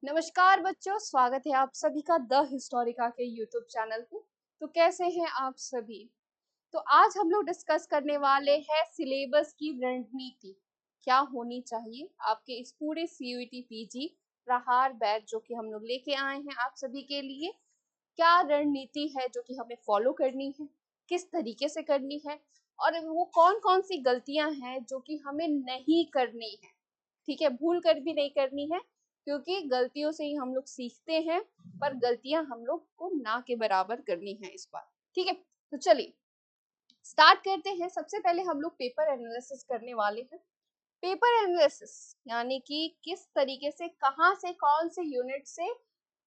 नमस्कार बच्चों, स्वागत है आप सभी का द हिस्टोरिका के यूट्यूब चैनल पे। तो कैसे हैं आप सभी? तो आज हम लोग डिस्कस करने वाले हैं सिलेबस की रणनीति क्या होनी चाहिए आपके इस पूरे सीयूईटी पीजी प्रहार बैच जो कि हम लोग लेके आए हैं आप सभी के लिए। क्या रणनीति है जो कि हमें फॉलो करनी है, किस तरीके से करनी है और वो कौन कौन सी गलतियां हैं जो कि हमें नहीं करनी है। ठीक है, भूल कर भी नहीं करनी है क्योंकि गलतियों से ही हम लोग सीखते हैं, पर गलतियां हम लोग को ना के बराबर करनी है इस बार। ठीक है, तो चलिए स्टार्ट करते हैं। सबसे पहले हम लोग पेपर एनालिसिस करने वाले हैं। पेपर एनालिसिस यानी कि किस तरीके से, कहां से, कौन से यूनिट से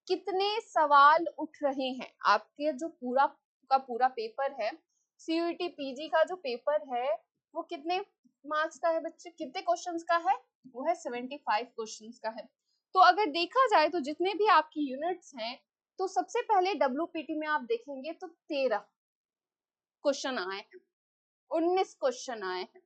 कितने सवाल उठ रहे हैं। आपके जो पूरा का पूरा पेपर है, सीयूईटी पीजी का जो पेपर है, वो कितने मार्क्स का है बच्चे, कितने क्वेश्चंस का है? वो है 75 क्वेश्चंस का है। तो अगर देखा जाए तो जितने भी आपकी यूनिट्स हैं, तो सबसे पहले डब्ल्यूपीटी में आप देखेंगे तो 13 क्वेश्चन आए हैं, 19 क्वेश्चन आए हैं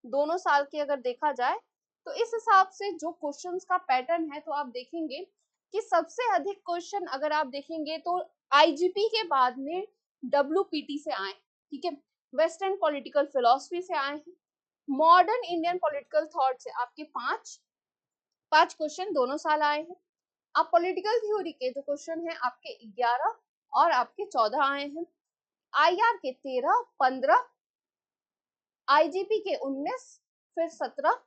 दोनों साल के। अगर देखा जाए तो इस हिसाब से जो क्वेश्चंस का पैटर्न है, तो आप देखेंगे कि सबसे अधिक क्वेश्चन अगर आप देखेंगे तो आईजीपी के बाद में डब्ल्यूपीटी से आए। ठीक है, वेस्टर्न पॉलिटिकल फिलोसफी से आए हैं, मॉडर्न इंडियन पॉलिटिकल थॉट से आपके पांच पांच क्वेश्चन दोनों साल आए हैं। अब पॉलिटिकल थ्योरी के जो क्वेश्चन है आपके 11 और आपके 14 आए हैं, आईआर के 13, 15, आईजीपी के 19, फिर 17,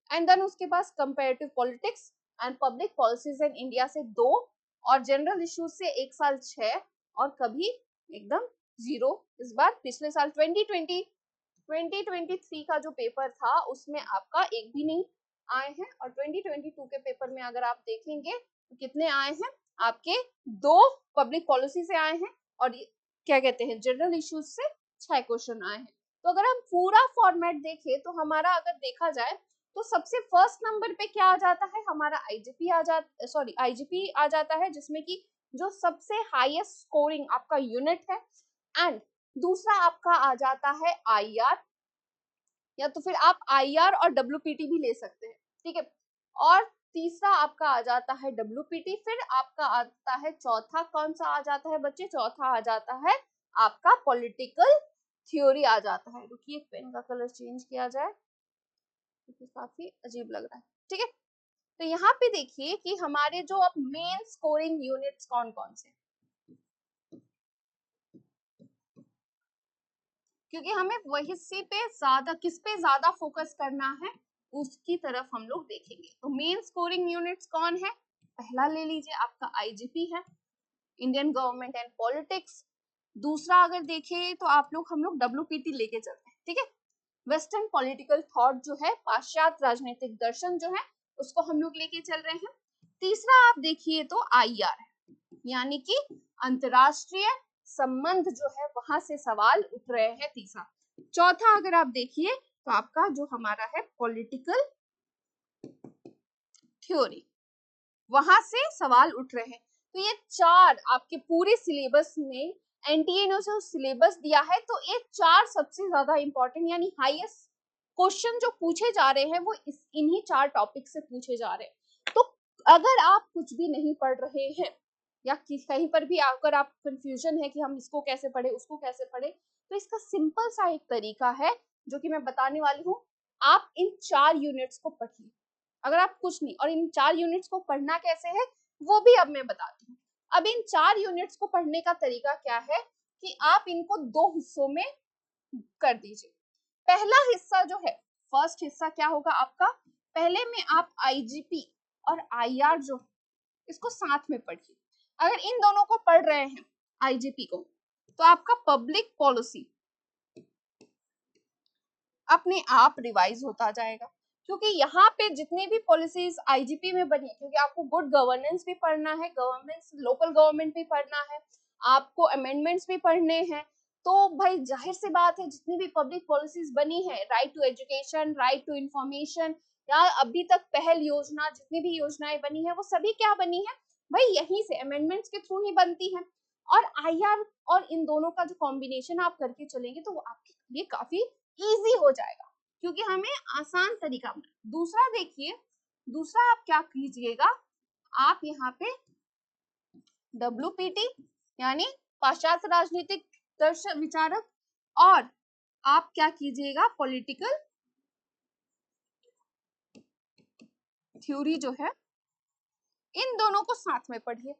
एंड देन उसके पास comparative politics and public policies in India से 2, और जनरल इश्यूज से एक साल 6, और कभी एकदम 0 इस बार। पिछले साल 2023 का जो पेपर था उसमें आपका एक भी नहीं आए हैं, और 2022 के पेपर में अगर आप देखेंगे तो कितने आए हैं आपके? 2 पब्लिक पॉलिसी से आए हैं, और क्या कहते हैं जनरल इश्यूज से 6 क्वेश्चन आए हैं। तो अगर हम पूरा फॉर्मेट देखें तो हमारा अगर देखा जाए तो सबसे फर्स्ट नंबर पे क्या आ जाता है? हमारा आईजीपी आ जाता है, जिसमें कि जो सबसे हाईएस्ट स्कोरिंग आपका यूनिट है। एंड दूसरा आपका आ जाता है आईआर, या तो फिर आप आईआर और डब्ल्यूपीटी भी ले सकते हैं। ठीक है, और तीसरा आपका आ जाता है डब्ल्यूपीटी। फिर आपका आता है चौथा, कौन सा आ जाता है बच्चे? चौथा आ जाता है आपका पॉलिटिकल थ्योरी आ जाता है। रुकिए, पेन का कलर चेंज किया जाए क्योंकि काफी अजीब लग रहा है। ठीक है, तो यहाँ पे देखिए कि हमारे जो अब मेन स्कोरिंग यूनिट्स कौन कौन से, क्योंकि हमें वही सी पे ज्यादा, किस पे ज्यादा फोकस करना है उसकी तरफ हम लोग देखेंगे। तो मेन स्कोरिंग यूनिट्स कौन है? पहला ले लीजिए आपका आईजीपी है, इंडियन गवर्नमेंट एंड पॉलिटिक्स। दूसरा अगर देखें तो हम लोग डब्ल्यूपीटी लेके चलते हैं। ठीक है, वेस्टर्न पॉलिटिकल थॉट जो है, पाश्चात्य राजनीतिक दर्शन जो है, उसको हम लोग लेके चल रहे हैं। तीसरा आप देखिए तो आईआर है, यानी कि अंतरराष्ट्रीय संबंध जो है वहां से सवाल उठ रहे हैं, तीसरा। चौथा अगर आप देखिए तो आपका जो हमारा है पॉलिटिकल थ्योरी, वहां से सवाल उठ रहे हैं। तो ये चार आपके पूरे सिलेबस में, एनटीए ने जो सिलेबस दिया है, तो ये चार सबसे ज्यादा इंपॉर्टेंट यानी हाईएस्ट क्वेश्चन जो पूछे जा रहे हैं वो इन्हीं चार टॉपिक से पूछे जा रहे हैं। तो अगर आप कुछ भी नहीं पढ़ रहे हैं या कहीं पर भी अगर आप कंफ्यूजन है कि हम इसको कैसे पढ़े, उसको कैसे पढ़े, तो इसका सिंपल सा एक तरीका है जो कि मैं बताने वाली हूँ। आप इन 4 यूनिट्स को पढ़िए, अगर आप कुछ नहीं, और इन 4 यूनिट्स को पढ़ना कैसे है वो भी अब मैं बताती हूँ। अब इन 4 यूनिट्स को पढ़ने का तरीका क्या है कि आप इनको 2 हिस्सों में कर दीजिए। पहला हिस्सा जो है, फर्स्ट हिस्सा क्या होगा आपका? पहले में आप आईजीपी और आईआर जो इसको साथ में पढ़िए। अगर इन दोनों को पढ़ रहे हैं, आईजीपी को, तो आपका पब्लिक पॉलिसी अपने आप रिवाइज होता जाएगा, क्योंकि यहाँ पे जितनी भी पॉलिसीज आईजीपी में बनी है, क्योंकि आपको गुड गवर्नेंस भी पढ़ना है, गवर्नेंस लोकल गवर्नमेंट भी पढ़ना है, आपको अमेंडमेंट्स भी पढ़ने हैं। तो भाई जाहिर सी बात है जितनी भी पब्लिक पॉलिसीज बनी है, right to education, right to information, या अभी तक पहल योजना, जितनी भी योजनाएं बनी है वो सभी क्या बनी है भाई? यहीं से अमेंडमेंट्स के थ्रू ही बनती है। और आईआर और इन दोनों का जो कॉम्बिनेशन आप करके चलेंगे तो वो आपके लिए काफी इजी हो जाएगा, क्योंकि हमें आसान तरीका। दूसरा देखिए, दूसरा आप क्या कीजिएगा, आप यहाँ पे WPT यानी पाश्चात्य राजनीतिक दर्शन विचारक, और आप क्या कीजिएगा पॉलिटिकल थ्योरी जो है, इन दोनों को साथ में पढ़िए।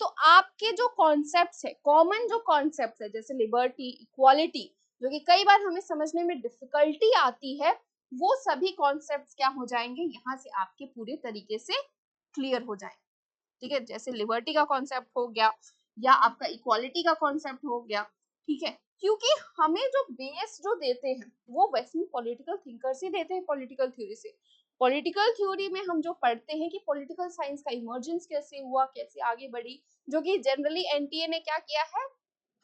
तो आपके जो कॉन्सेप्ट्स है, कॉमन जो कॉन्सेप्ट्स है, जैसे लिबर्टी, इक्वालिटी, जो कि कई बार हमें समझने में डिफिकल्टी आती है, वो सभी कॉन्सेप्ट्स क्या हो जाएंगे, यहाँ से आपके पूरे तरीके से क्लियर हो जाएंगे। ठीक है, जैसे लिबर्टी का कॉन्सेप्ट हो गया या आपका इक्वालिटी का कॉन्सेप्ट हो गया। ठीक है, क्योंकि हमें जो बेस जो देते हैं वो वैसे पॉलिटिकल थिंकर्स ही देते हैं, पॉलिटिकल थ्योरी से। पॉलिटिकल थ्योरी में हम जो पढ़ते हैं कि पॉलिटिकल साइंस का इमर्जेंस कैसे हुआ, कैसे आगे बढ़ी, जो कि जनरली एनटीए ने क्या किया है,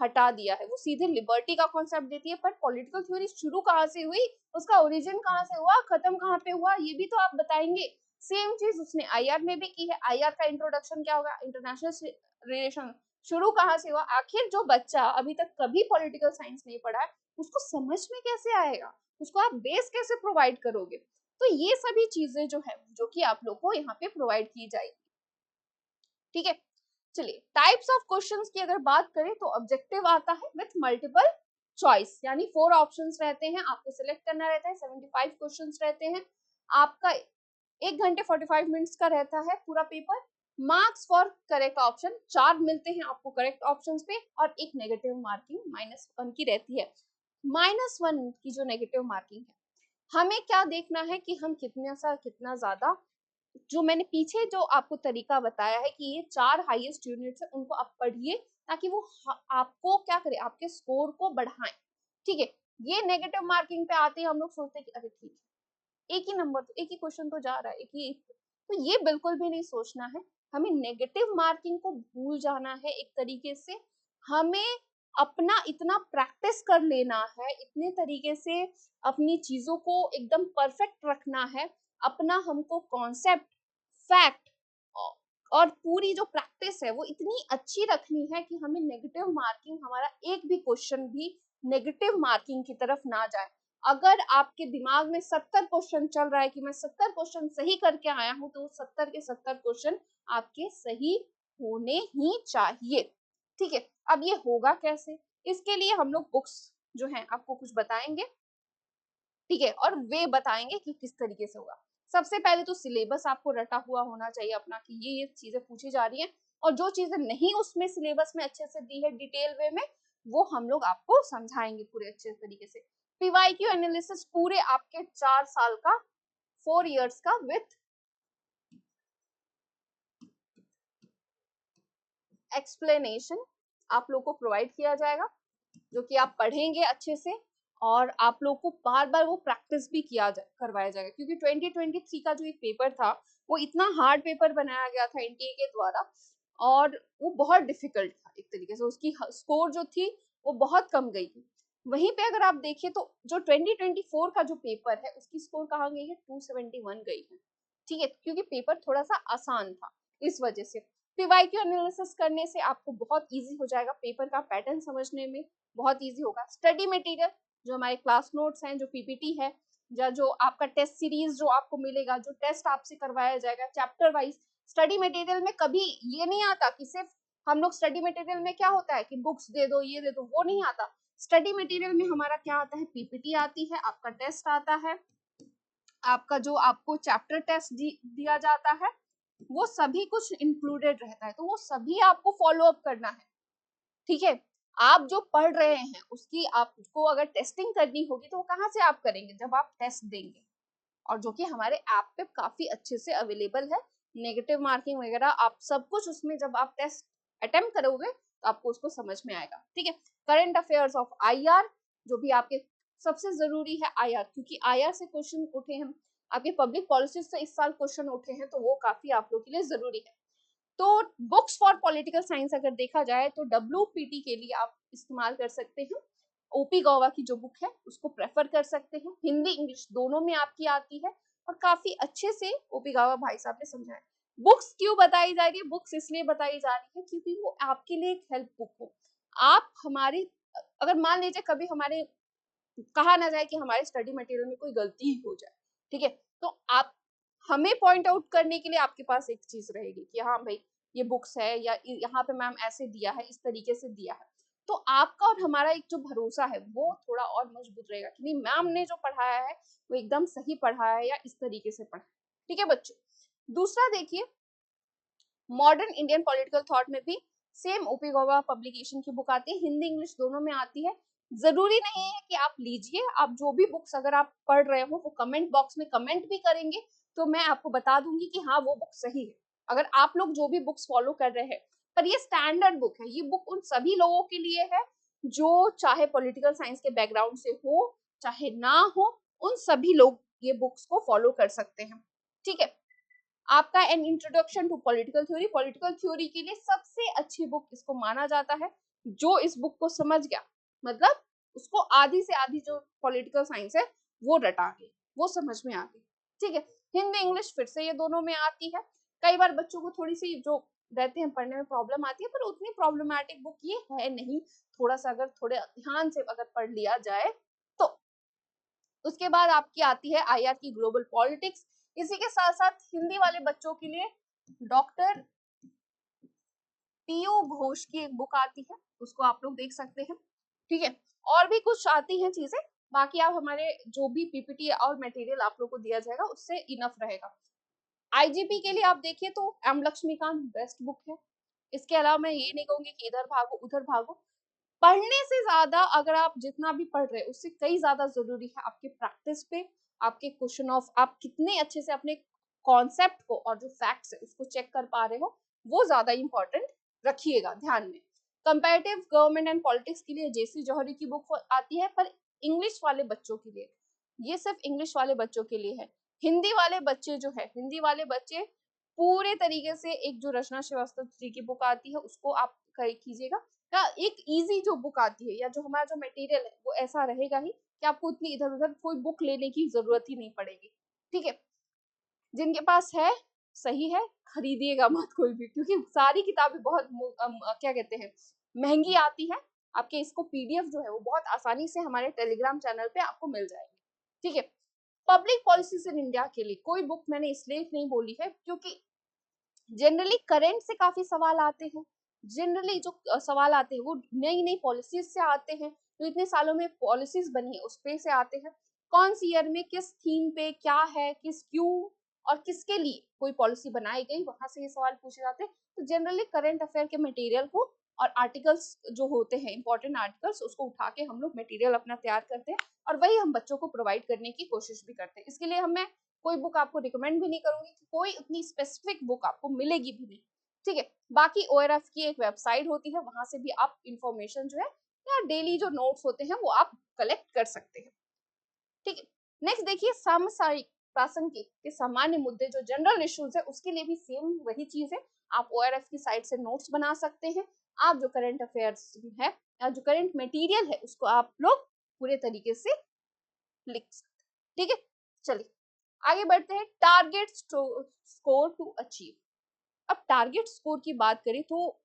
हटा दिया है। वो सीधे लिबर्टी का कॉन्सेप्ट देती है, पर पॉलिटिकल थ्योरी शुरू कहाँ से हुई, उसका ओरिजिन कहाँ से हुआ, खत्म कहाँ पे हुआ, ये भी तो आप बताएंगे। सेम चीज उसने आईआर में भी की है। आईआर का इंट्रोडक्शन क्या होगा, इंटरनेशनल रिलेशन शुरू कहाँ से हुआ। आखिर जो बच्चा अभी तक कभी पॉलिटिकल साइंस नहीं पढ़ा है, उसको समझ में कैसे आएगा, उसको आप बेस कैसे प्रोवाइड करोगे। तो ये सभी चीजें जो है, जो कि आप लोग को यहाँ पे प्रोवाइड की जाएगी। ठीक है, चलिए टाइप्स ऑफ क्वेश्चंस की अगर बात करें तो ऑब्जेक्टिव आता है विथ मल्टीपल चॉइस, यानी 4 ऑप्शंस रहते हैं, आपको सिलेक्ट करना रहता है। 75 क्वेश्चंस रहते हैं, आपका 1 घंटे 45 मिनट्स का रहता है पूरा paper. Marks for correct option 4 मिलते हैं आपको करेक्ट ऑप्शंस पे, और एक नेगेटिव मार्किंग -1 की रहती है। -1 की जो नेगेटिव मार्किंग है, हमें क्या देखना है कि हम कितना ज्यादा, जो मैंने पीछे जो आपको तरीका बताया है कि ये 4 हाईएस्ट यूनिट्स है, उनको आप पढ़िए, ताकि वो आपको क्या करे, आपके स्कोर को बढ़ाएं। ठीक है, ये नेगेटिव मार्किंग पे आते हैं, हम लोग सोचते हैं कि अरे ठीक है, एक ही नंबर, तो एक ही क्वेश्चन तो जा रहा है, एक ही, तो ये बिल्कुल भी नहीं सोचना है। हमें नेगेटिव मार्किंग को भूल जाना है एक तरीके से। हमें अपना इतना प्रैक्टिस कर लेना है, इतने तरीके से अपनी चीजों को एकदम परफेक्ट रखना है, अपना हमको कॉन्सेप्ट, फैक्ट और पूरी जो प्रैक्टिस है वो इतनी अच्छी रखनी है कि हमें नेगेटिव मार्किंग, हमारा एक भी क्वेश्चन भी नेगेटिव मार्किंग की तरफ ना जाए। अगर आपके दिमाग में 70 क्वेश्चन चल रहा है कि मैं 70 क्वेश्चन सही करके आया हूं, तो 70 के 70 क्वेश्चन आपके सही होने ही चाहिए। ठीक है, अब ये होगा कैसे, इसके लिए हम लोग बुक्स जो है आपको कुछ बताएंगे। ठीक है, और वे बताएंगे कि किस तरीके से होगा। सबसे पहले तो सिलेबस आपको रटा हुआ होना चाहिए अपना, कि ये चीजें पूछी जा रही हैं, और जो चीजें नहीं उसमें सिलेबस में अच्छे से दी है डिटेल वे में, वो हम लोग आपको समझाएंगे पूरे अच्छे तरीके से। पीवाईक्यू एनालिसिस पूरे आपके 4 साल का, 4 इयर्स का विथ एक्सप्लेनेशन आप लोग को प्रोवाइड किया जाएगा, जो कि आप पढ़ेंगे अच्छे से, और आप लोग को बार बार वो प्रैक्टिस भी करवाया जाएगा, क्योंकि 2023 का जो एक पेपर था, वो इतना हार्ड पेपर बनाया गया था एनटीए के द्वारा, और वो बहुत डिफिकल्ट था एक तरीके से, उसकी स्कोर जो थी वो बहुत कम गई थी। वहीं पे अगर आप देखिए तो जो 2024 का जो पेपर है, उसकी स्कोर कहाँ गई है, 271 गई है। ठीक है, क्योंकि पेपर थोड़ा सा आसान था, इस वजह से। पीवाईक्यू एनालिसिस करने से आपको बहुत इजी हो जाएगा, पेपर का पैटर्न समझने में बहुत इजी होगा। स्टडी मटेरियल, जो हमारे क्लास नोट्स हैं, जो पीपीटी है, या जो आपका टेस्ट सीरीज जो आपको मिलेगा, जो टेस्ट आपसे करवाया जाएगा चैप्टर वाइज। स्टडी मटेरियल में कभी ये नहीं आता कि सिर्फ हम लोग, स्टडी मटेरियल में क्या होता है कि बुक्स दे दो, ये दे दो, वो नहीं आता। स्टडी मटेरियल में हमारा क्या आता है, पीपीटी आती है, आपका टेस्ट आता है, आपका जो आपको चैप्टर टेस्ट दिया जाता है, वो सभी कुछ इंक्लूडेड रहता है, तो वो सभी आपको फॉलो अप करना है। ठीक है, आप जो पढ़ रहे हैं उसकी आपको अगर टेस्टिंग करनी होगी, तो वो कहाँ से आप करेंगे, जब आप टेस्ट देंगे, और जो कि हमारे ऐप पे काफी अच्छे से अवेलेबल है। नेगेटिव मार्किंग वगैरह आप सब कुछ उसमें, जब आप टेस्ट अटेम्प्ट करोगे तो आपको उसको समझ में आएगा। ठीक है, करंट अफेयर्स ऑफ आईआर, जो भी आपके सबसे जरूरी है आईआर, क्योंकि आईआर से क्वेश्चन उठे हैं, आपके पब्लिक पॉलिसी से इस साल क्वेश्चन उठे हैं, तो वो काफी आप लोग के लिए जरूरी है। तो बुक्स फॉर पॉलिटिकल साइंस अगर देखा जाए तो WPT के लिए आप इस्तेमाल कर सकते हैं, ओपी गौवा की जो बुक है उसको प्रेफर कर सकते हैं। हिंदी इंग्लिश दोनों में आपकी आती है, और काफी अच्छे से ओपी गौवा भाई साहब ने समझाया। बुक्स क्यों बताई जा रही है, बुक्स इसलिए बताई जा रही है क्योंकि वो आपके लिए एक हेल्प बुक हो। आप हमारी, अगर मान लीजिए कभी हमारे कहा ना जाए कि हमारे स्टडी मटेरियल में कोई गलती ही हो जाए, ठीक है, तो आप हमें पॉइंट आउट करने के लिए आपके पास एक चीज रहेगी कि हाँ भाई ये बुक्स है या यहाँ पे मैम ऐसे दिया है, इस तरीके से दिया है। तो आपका और हमारा एक जो भरोसा है वो थोड़ा और मजबूत रहेगा कि नहीं मैम ने जो पढ़ाया है वो एकदम सही पढ़ाया है या इस तरीके से पढ़ा है। ठीक है बच्चों, दूसरा देखिए, मॉडर्न इंडियन पॉलिटिकल थॉट में भी सेम ओपी गौबा पब्लिकेशन की बुक आती है, हिंदी इंग्लिश दोनों में आती है। जरूरी नहीं है कि आप लीजिए, आप जो भी बुक्स अगर आप पढ़ रहे हो वो कमेंट बॉक्स में कमेंट भी करेंगे तो मैं आपको बता दूंगी कि हाँ वो बुक सही है, अगर आप लोग जो भी बुक्स फॉलो कर रहे हैं। पर ये स्टैंडर्ड बुक है, ये बुक उन सभी लोगों के लिए है जो चाहे पॉलिटिकल साइंस के बैकग्राउंड से हो चाहे ना हो, उन सभी लोग ये बुक्स को फॉलो कर सकते हैं। ठीक है, आपका an introduction to political theory, political theory के लिए सबसे अच्छी बुक इसको माना जाता है। जो इस बुक को समझ गया मतलब उसको आधी से आधी जो पॉलिटिकल साइंस है वो रटा गई, वो समझ में आ गई। ठीक है, हिंदी इंग्लिश फिर से ये दोनों में आती है। कई बार बच्चों को थोड़ी सी जो रहते हैं पढ़ने में प्रॉब्लम आती है, पर उतनी प्रॉब्लमैटिक बुक ये है नहीं, थोड़ा सा अगर थोड़े ध्यान से अगर पढ़ लिया जाए तो। उसके बाद आपकी आती है आईआर की ग्लोबल पॉलिटिक्स। इसी के साथ साथ हिंदी वाले बच्चों के लिए डॉक्टर पीयू घोष की एक बुक आती है, उसको आप लोग देख सकते हैं। ठीक है, और भी कुछ आती हैं चीजें, बाकी आप हमारे जो भी पीपीटी और मटेरियल आप लोग को दिया जाएगा उससे इनफ रहेगा। आईजीपी के लिए आप देखिए तो एम लक्ष्मीकांत बेस्ट बुक है। इसके अलावा मैं ये नहीं कहूंगी कि इधर भागो उधर भागो, पढ़ने से ज्यादा अगर आप जितना भी पढ़ रहे हैं उससे कई ज्यादा जरूरी है आपके प्रैक्टिस पे, आपके क्वेश्चन ऑफ आप कितने अच्छे से अपने कॉन्सेप्ट को और जो फैक्ट्स है उसको चेक कर पा रहे हो, वो ज्यादा इंपॉर्टेंट रखिएगा ध्यान में। कंपैरेटिव गवर्नमेंट एंड पॉलिटिक्स के लिए जेसी जौहरी की बुक आती है, पर इंग्लिश वाले बच्चों के लिए, ये सिर्फ इंग्लिश वाले बच्चों के लिए है। हिंदी वाले बच्चे जो है, हिंदी वाले बच्चे पूरे तरीके से एक जो रचना श्रीवास्तव जी की बुक आती है उसको आप कीजिएगा। या एक इजी जो बुक आती है या जो हमारा जो मटेरियल है वो ऐसा रहेगा ही कि आपको उतनी इधर उधर कोई बुक लेने की जरूरत ही नहीं पड़ेगी। ठीक है, जिनके पास है सही है, खरीदिएगा मत कोई भी, क्योंकि सारी किताबें बहुत क्या कहते हैं महंगी आती है। आपके इसको पीडीएफ जो है वो बहुत आसानी से हमारे टेलीग्राम चैनल पे आपको मिल जाएगी। ठीक है, पब्लिक पॉलिसीज इन इंडिया के लिए कोई बुक मैंने इसलिए नहीं बोली है क्योंकि जनरली करंट से काफी सवाल आते हैं, जनरली जो सवाल आते हैं वो नई नई पॉलिसीज से आते हैं, जो इतने सालों में पॉलिसीज बनी है उस पे से आते हैं। कौन सी ईयर में किस थीम पे क्या है, किस क्यों और किसके लिए कोई पॉलिसी बनाई गई, वहां से ये सवाल पूछे जाते हैं। तो जनरली करंट अफेयर के मटेरियल को और आर्टिकल्स जो होते हैं इंपॉर्टेंट आर्टिकल्स उसको उठा के हम लोग मटेरियल अपना तैयार करते हैं और वही हम बच्चों को प्रोवाइड करने की कोशिश भी करते हैं। इसके लिए हमें कोई बुक आपको रिकमेंड भी नहीं करूंगी कि कोई उतनी स्पेसिफिक बुक आपको मिलेगी भी नहीं। ठीक है, बाकी ओआरएफ की एक वेबसाइट होती है, वहां से भी आप इंफॉर्मेशन जो है या डेली जो नोट्स होते हैं वो आप कलेक्ट कर सकते हैं। ठीक है, नेक्स्ट देखिए समसामयिक प्रासंगिक के सामान्य मुद्दे जो जनरल इश्यूज है उसके लिए भी सेम वही चीज है, आप ओआरएफ की साइट से नोट्स बना सकते हैं। आप जो करंट अफेयर्स है या जो करंट मटेरियल है उसको आप लोग पूरे तरीके से लिख सकते हैं। ठीक है, चलिए आगे बढ़ते हैं। Target score to achieve. अब टारगेट स्कोर की बात करें तो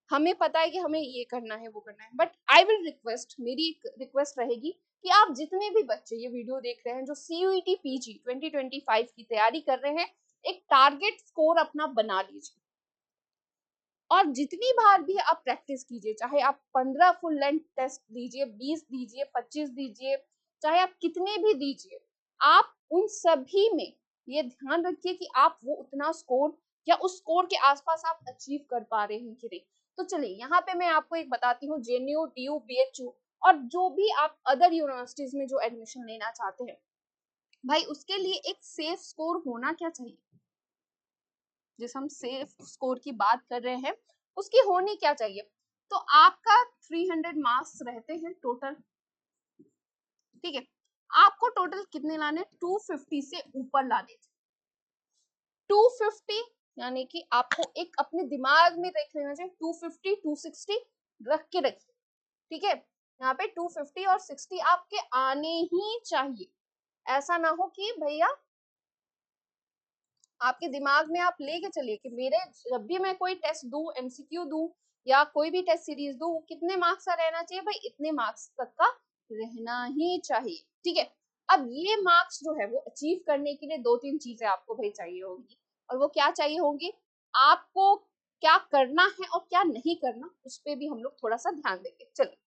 हमें पता है कि हमें ये करना है वो करना है, बट आई विल रिक्वेस्ट, मेरी एक रिक्वेस्ट रहेगी कि आप जितने भी बच्चे ये वीडियो देख रहे हैं जो सीयूईटी पीजी 2025 की तैयारी कर रहे हैं, एक टारगेट स्कोर अपना बना लीजिए और जितनी बार भी आप प्रैक्टिस कीजिए, चाहे आप 15 फुल लेंथ टेस्ट दीजिए, 20 दीजिए, 25 दीजिए, चाहे आप कितने भी दीजिए, आप उन सभी में ये ध्यान रखिए कि आप वो उतना स्कोर या उस स्कोर के आसपास आप अचीव कर पा रहे हैं कि नहीं। तो चलिए यहाँ पे मैं आपको एक बताती हूँ, जेएनयू, डीयू, बीएचयू और जो भी आप अदर यूनिवर्सिटीज में जो एडमिशन लेना चाहते हैं, भाई उसके लिए एक सेफ स्कोर होना क्या चाहिए, जिस हम सेफ स्कोर की बात कर रहे हैं उसकी होनी क्या चाहिए। तो आपका 300 मार्क्स रहते हैं टोटल। ठीक है, आपको टोटल कितने लाने, 250 से ऊपर लाने। 250 यानी कि आपको एक अपने दिमाग में रख लेना चाहिए, 250 260 रख के रखिए। ठीक है, यहाँ पे 250 और 60 आपके आने ही चाहिए। ऐसा ना हो कि भैया आपके दिमाग में आप लेके चलिए कि मेरे जब भी मैं कोई टेस्ट दूं, एमसीक्यू दूं या कोई भी टेस्ट सीरीज दूं, कितने मार्क्स का रहना चाहिए, भाई इतने मार्क्स तक का रहना ही चाहिए। ठीक है, अब ये मार्क्स जो है वो अचीव करने के लिए 2-3 चीजें आपको भाई चाहिए होंगी, और वो क्या चाहिए होंगी, आपको क्या करना है और क्या नहीं करना, उस पर भी हम लोग थोड़ा सा ध्यान देंगे। चलिए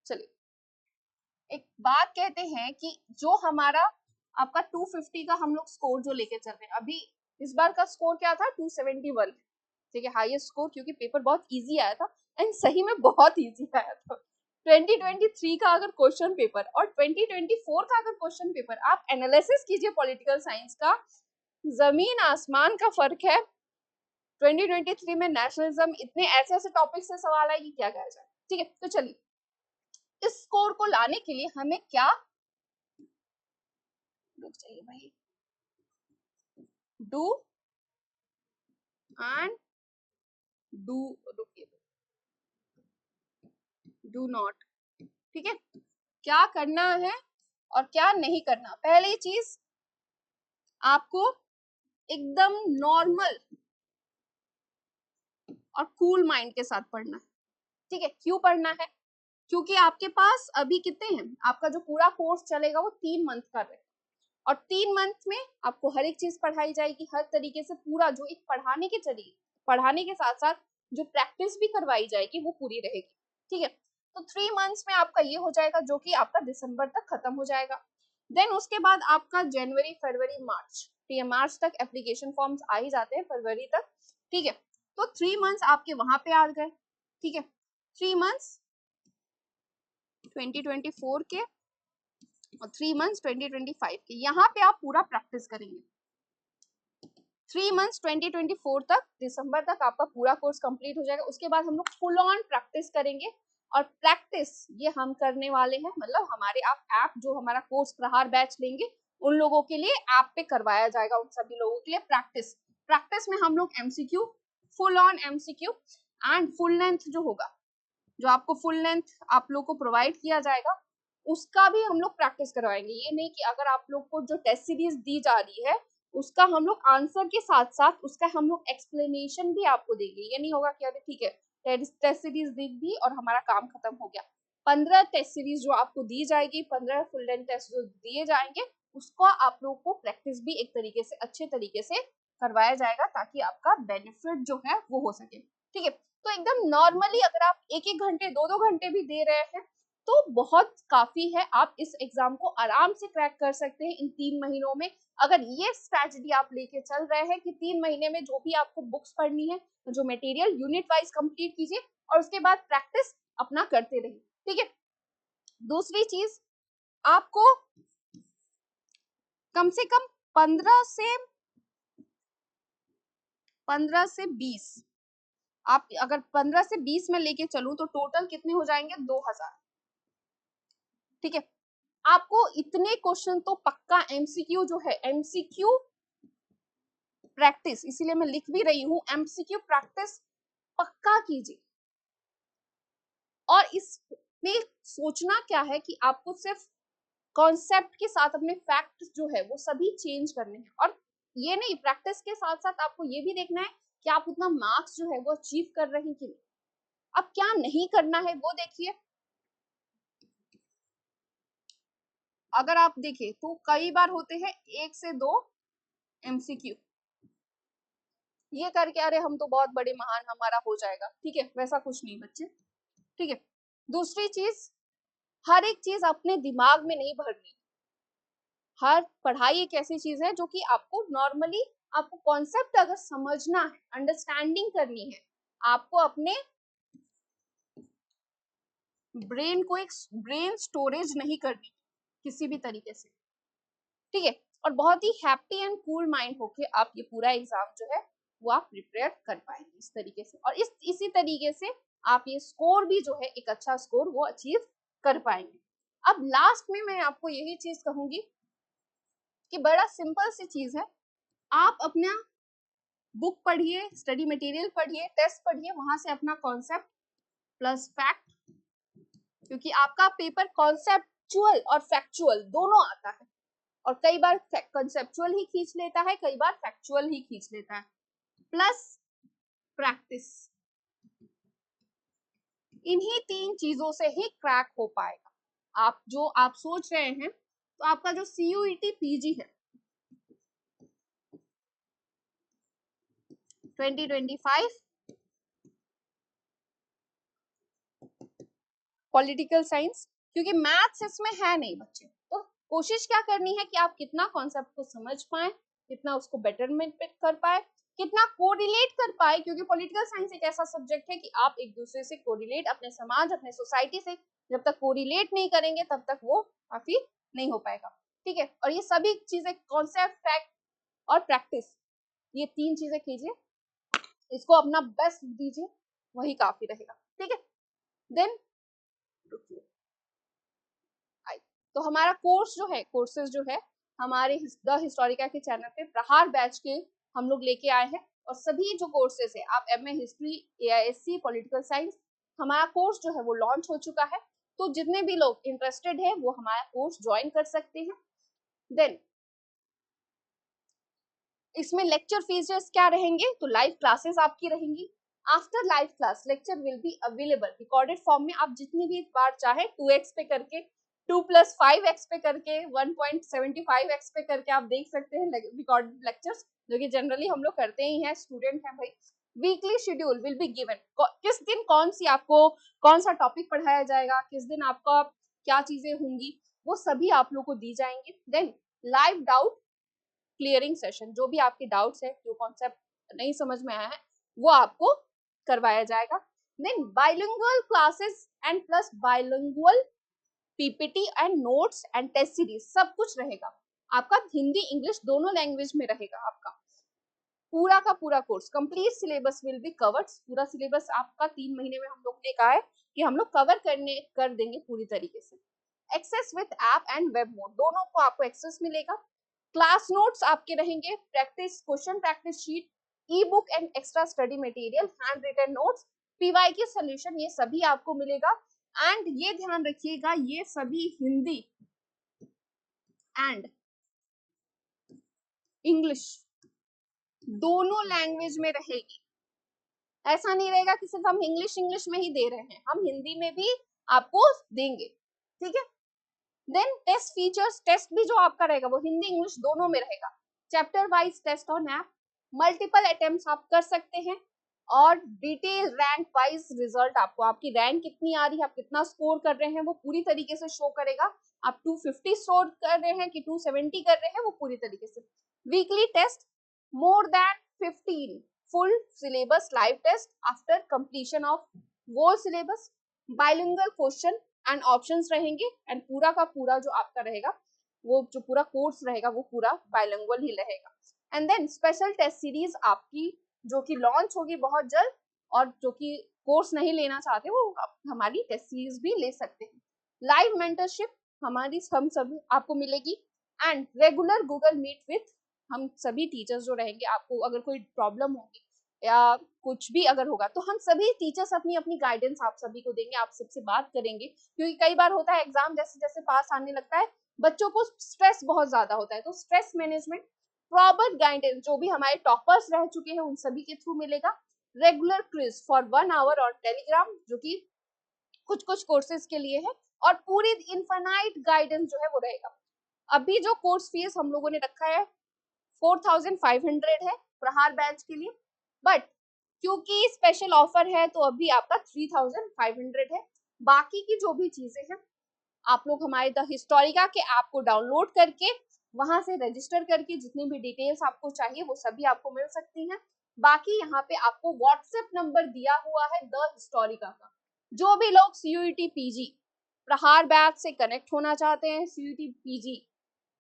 चलिए एक बात कहते हैं कि जो हमारा आपका 250 का हम लोग स्कोर जो लेके चल रहे हैं अभी, इस बार का स्कोर क्या था 271, ठीक है, हाईएस्ट स्कोर, क्योंकि पेपर बहुत इजी आया था, एंड सही में बहुत इजी आया था। 2023 का अगर क्वेश्चन पेपर और 2024 का अगर क्वेश्चन पेपर आप एनालिसिस कीजिए पॉलिटिकल साइंस का, जमीन आसमान का फर्क है। 2023 में नेशनलिज्म इतने ऐसे ऐसे टॉपिक से सवाल है कि क्या कहा जाए। ठीक है, तो चलिए इस स्कोर को लाने के लिए हमें क्या, रुक जाइए भाई, डू एंड डू, रुकिए, डू नॉट, ठीक है, क्या करना है और क्या नहीं करना। पहली चीज, आपको एकदम नॉर्मल और कूल माइंड के साथ पढ़ना है। ठीक है, क्यों पढ़ना है, क्योंकि आपके पास अभी कितने हैं, आपका जो पूरा कोर्स चलेगा वो 3 मंथ का रहेगा, और 3 मंथ में आपको हर एक चीज पढ़ाई जाएगी, हर तरीके से पूरा जो एक पढ़ाने के चलिए, पढ़ाने के साथ साथ जो प्रैक्टिस भी करवाई जाएगी वो पूरी रहेगी। ठीक है, तो 3 मंथ्स में आपका ये हो जाएगा, जो कि आपका दिसंबर तक खत्म हो जाएगा। देन उसके बाद आपका जनवरी फरवरी मार्च, ठीक है, मार्च तक एप्लीकेशन फॉर्म्स आ ही जाते हैं, फरवरी तक। ठीक है, तो 3 मंथ्स आपके वहां पे आ गए। ठीक है, 3 मंथ्स 2024 के और 3 मंथ्स 2025 के, यहाँ पे आप पूरा प्रैक्टिस करेंगे। 3 मंथ्स 2024 तक, दिसंबर तक आपका पूरा कोर्स कंप्लीट हो जाएगा। उसके बाद हम लोग फुल ऑन प्रैक्टिस करेंगे, और प्रैक्टिस ये हम करने वाले हैं, मतलब हमारे आप ऐप जो हमारा कोर्स प्रहार बैच लेंगे उन लोगों के लिए ऐप पे करवाया जाएगा, उन सभी लोगों के लिए प्रैक्टिस। प्रैक्टिस में हम लोग MCQ, full on MCQ and full length जो होगा, जो आपको फुल लेंथ आप लोग को प्रोवाइड किया जाएगा, उसका भी हम लोग प्रैक्टिस करवाएंगे। ये नहीं कि अगर आप लोग को जो टेस्ट सीरीज दी जा रही है उसका हम लोग आंसर के साथ साथ उसका हम लोग एक्सप्लेनेशन भी आपको देंगे। ये नहीं होगा कि अरे ठीक है टेस्ट सीरीज दी दी और हमारा काम खत्म हो गया। 15 टेस्ट सीरीज जो आपको दी जाएगी, 15 फुल लेंथ टेस्ट जो दिए जाएंगे, उसका आप लोग को प्रैक्टिस भी एक तरीके से अच्छे तरीके से करवाया जाएगा, ताकि आपका बेनिफिट जो है वो हो सके। ठीक है, तो एकदम नॉर्मली अगर आप 1-1 घंटे 2-2 घंटे भी दे रहे हैं तो बहुत काफी है, आप इस एग्जाम को आराम से क्रैक कर सकते हैं इन 3 महीनों में। अगर ये स्ट्रैटेजी आप लेके चल रहे हैं कि 3 महीने में जो भी आपको बुक्स पढ़नी है, जो मटेरियल यूनिट वाइज कंप्लीट कीजिए और उसके बाद प्रैक्टिस अपना करते रहिए। ठीक है, दूसरी चीज, आपको कम से कम 15 से 20, आप अगर 15 से 20 में लेके चलूं तो टोटल कितने हो जाएंगे, 2000। ठीक है, आपको इतने क्वेश्चन तो पक्का, एमसीक्यू जो है, एमसीक्यू प्रैक्टिस, इसीलिए मैं लिख भी रही हूँ, एमसीक्यू प्रैक्टिस पक्का कीजिए। और इसमें सोचना क्या है कि आपको सिर्फ कॉन्सेप्ट के साथ अपने फैक्ट जो है वो सभी चेंज करने हैं, और ये नहीं, प्रैक्टिस के साथ साथ आपको ये भी देखना है कि आप उतना मार्क्स जो है वो अचीव कर रहे हैं कि नहीं। अब क्या नहीं करना है वो देखिए, अगर आप देखें तो कई बार होते हैं 1 से 2 एमसीक्यू, ये करके अरे हम तो बहुत बड़े महान, हमारा हो जाएगा। ठीक है, वैसा कुछ नहीं बच्चे। ठीक है, दूसरी चीज, हर एक चीज अपने दिमाग में नहीं भरनी। हर पढ़ाई एक ऐसी चीज है जो कि आपको नॉर्मली, आपको कॉन्सेप्ट अगर समझना है, अंडरस्टैंडिंग करनी है, आपको अपने ब्रेन को एक ब्रेन स्टोरेज नहीं करनी किसी भी तरीके से। ठीक है, और बहुत ही हैप्पी एंड कूल माइंड होके आप ये पूरा एग्जाम जो है वो आप प्रिपेयर कर पाएंगे इस तरीके से, और इसी तरीके से आप ये स्कोर भी जो है एक अच्छा स्कोर वो अचीव कर पाएंगे। अब लास्ट में मैं आपको यही चीज कहूंगी कि बड़ा सिंपल सी चीज है, आप अपना बुक पढ़िए, स्टडी मटेरियल पढ़िए, टेस्ट पढ़िए, वहां से अपना कॉन्सेप्ट प्लस फैक्ट, क्योंकि आपका पेपर कॉन्सेप्चुअल और फैक्चुअल दोनों आता है, और कई बार कंसेप्चुअल ही खींच लेता है, कई बार फैक्चुअल ही खींच लेता है, प्लस प्रैक्टिस। इन्हीं 3 चीजों से ही क्रैक हो पाएगा। आप सोच रहे हैं, तो आपका जो CUET PG है 2025 पॉलिटिकल साइंस, क्योंकि मैथ्स इसमें है नहीं बच्चे, तो कोशिश क्या करनी है कि आप कितना कॉन्सेप्ट को समझ पाए, कितना उसको बेटरमेंट कर पाए, कितना कोरिलेट कर पाए, क्योंकि पॉलिटिकल साइंस एक ऐसा सब्जेक्ट है कि आप एक दूसरे से कोरिलेट, अपने समाज, अपने सोसाइटी से जब तक कोरिलेट नहीं करेंगे तब तक वो काफी नहीं हो पाएगा। ठीक है, और ये सभी चीजें कॉन्सेप्ट, फैक्ट और प्रैक्टिस, ये 3 चीजें कीजिए, इसको अपना बेस्ट दीजिए, वही काफी रहेगा। ठीक है, देन तो हमारा कोर्स जो है, कोर्सेज जो है हमारे द हिस्टोरिका के चैनल पे प्रहार बैच के हम लोग लेके आए हैं, और सभी जो कोर्सेज है, आप MA history, AISC, political science, हमारा कोर्स जो है वो लॉन्च हो चुका है। तो जितने भी लोग इंटरेस्टेड है वो हमारा कोर्स ज्वाइन कर सकते हैं। देन इसमें लेक्चर फीचर्स क्या रहेंगे, तो लाइव क्लासेस आपकी रहेंगी। After live class lecture will be available recorded form में, आप जितनी भी बार चाहे 2x पे करके, 2+5x पे करके, 1.75x पे करके आप देख सकते हैं रिकॉर्डेड लेक्चर्स, जो कि जनरली हम लोग करते ही हैं, स्टूडेंट हैं भाई। Weekly schedule will be given, किस दिन कौन सी आपको कौन सा टॉपिक पढ़ाया जाएगा, किस दिन आपका क्या चीजें होंगी, वो सभी आप लोग को दी जाएंगी। Then live doubt clearing session, जो भी आपके डाउट्स है, जो कॉन्सेप्ट नहीं समझ में आया है, वो आपको करवाया जाएगा। Then bilingual classes and plus bilingual PPT and notes and test series, सब कुछ रहेगा आपका, हिंदी इंग्लिश दोनों लैंग्वेज में रहेगा आपका पूरा का पूरा course. Complete syllabus will be covered, पूरा सिलेबस आपका 3 महीने में हम लोग ने कहा है कि हम लोग कवर कर देंगे पूरी तरीके से। Access with app and web mode, दोनों को आपको एक्सेस मिलेगा। क्लास नोट्स आपके रहेंगे, practice question, practice sheet, e book and extra study material, handwritten notes, PYQ solution, ये सभी आपको मिलेगा। एंड ये ध्यान रखिएगा, ये सभी हिंदी एंड इंग्लिश दोनों लैंग्वेज में रहेगी। ऐसा नहीं रहेगा कि सिर्फ हम इंग्लिश में ही दे रहे हैं, हम हिंदी में भी आपको देंगे। ठीक है, देन टेस्ट फीचर्स, टेस्ट भी जो आपका रहेगा वो हिंदी इंग्लिश दोनों में रहेगा। Chapter wise test on app, multiple attempts आप कर सकते हैं, और डिटेल रैंक वाइज रिजल्ट, आपको आपकी रैंक कितनी आ रही है, आप कितना स्कोर कर रहे हैं, वो पूरी तरीके से शो करेगा। आप 250 स्कोर कर रहे हैं कि 270 कर रहे हैं, वो पूरी तरीके से। Weekly test, more than 15 full syllabus live test after completion of वो syllabus, bilingual question and options रहेंगे, एंड पूरा का पूरा जो आपका रहेगा, वो जो पूरा कोर्स रहेगा वो पूरा बाइलिंगुअल ही रहेगा। And then special test series आपकी जो कि लॉन्च होगी बहुत जल्द, और जो कि कोर्स नहीं लेना चाहते वो हमारी टेस्ट सीरीज भी ले सकते हैं। लाइव मेंटरशिप हमारी हम सभी आपको मिलेगी, and regular Google Meet with हम सभी टीचर्स जो रहेंगे, आपको अगर कोई प्रॉब्लम होगी या कुछ भी अगर होगा तो हम सभी टीचर्स अपनी अपनी गाइडेंस आप सभी को देंगे, आप सबसे बात करेंगे, क्योंकि कई बार होता है एग्जाम जैसे जैसे पास आने लगता है बच्चों को स्ट्रेस बहुत ज्यादा होता है, तो स्ट्रेस मैनेजमेंट, प्रॉपर गाइडेंस जो भी हमारे टॉपर्स रह चुके हैं उन सभी के थ्रू मिलेगा। रेगुलर क्विज फॉर 1 आवर और टेलीग्राम, जो कि कुछ कुछ कोर्सेज के लिए है, और पूरी इनफाइनाइट गाइडेंस जो है वो रहेगा। अभी जो कोर्स फीस हम लोगों ने रखा है 4500 है प्रहार बैच के लिए, बट क्योंकि स्पेशल ऑफर है तो अभी आपका 3500 है। बाकी की जो भी चीजें हैं आप लोग हमारे द हिस्टोरिका के ऐप को डाउनलोड करके वहां से रजिस्टर करके जितनी भी डिटेल्स आपको चाहिए वो सभी आपको मिल सकती हैं। बाकी यहाँ पे आपको व्हाट्सएप नंबर दिया हुआ है द हिस्टोरिका का, जो भी लोग CUET PG प्रहार बैच से कनेक्ट होना चाहते हैं, CUET PG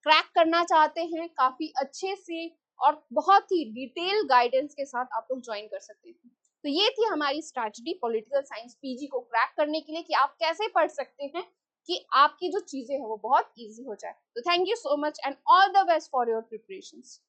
क्रैक करना चाहते हैं काफी अच्छे से और बहुत ही डिटेल गाइडेंस के साथ, आप लोग ज्वाइन कर सकते हैं। तो ये थी हमारी स्ट्रैटेजी पॉलिटिकल साइंस PG को क्रैक करने के लिए, कि आप कैसे पढ़ सकते हैं कि आपकी जो चीजें हैं वो बहुत इजी हो जाए। तो thank you so much and all the best for your preparations.